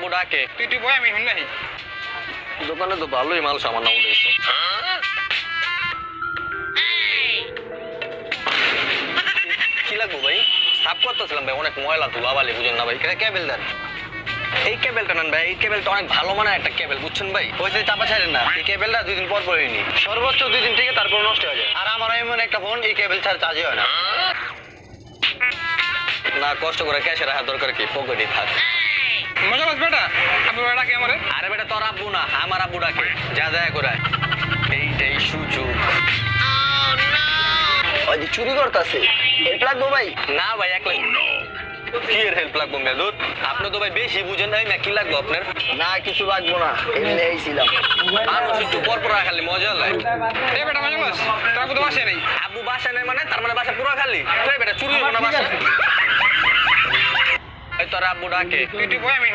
আব্বু ডাকে। তুই বয় আমি শুনলাই। দোকানে তো ভালোই মাল সামান উঠেছে। কি লাগবো ভাই? সাফ করতেছিলাম ভাই, অনেক ময়লা ধুলাবালি, বুঝেন না ভাই। কেবল দেন। এই কেবলটা নেন ভাই, এই কেবলটা অনেক ভালো মানের একটা কেবল, বুঝছেন ভাই? ওই যে চাপা ছাড়েন না, এই কেবলটা 2 দিন পর পরই নি, সর্বোচ্চ 2 দিন থেকে তারপর নষ্ট হয়ে যায়। আর আমার এমন একটা ফোন, এই কেবল ছাড়া চার্জই হয় না। না কষ্ট করে ক্যাশে রাখার দরকার কি, পকেটেই থাক। মজা বাস বেটা, আব্বু ডাকে আমারে। আরে বেটা তোর আব্বু না, আমার আব্বু ডাকে। যা যা করে এইটাই সুযোগ। ওই যে চুরি করতেছে, হেল্প লাগবো ভাই? না ভাই, একলা কি এর হেল্প লাগবো মেদুর? আপনি তো ভাই বেশি বুঝেন নাই না, কি লাগবো আপনার? না কিছু লাগবো না, এমনি এইছিলাম। মানুষ একটু পর পর খালি মজা লাগে। এ বেটা মজা বাস, তোর আব্বু তো বাসে নেই। আব্বু বাসা নেই মানে তার মানে বাসা পুরো খালি? এই বেটা চুরি হইব না বাসা। এই তোর আব্বু ডাকে। তুই বয় আমি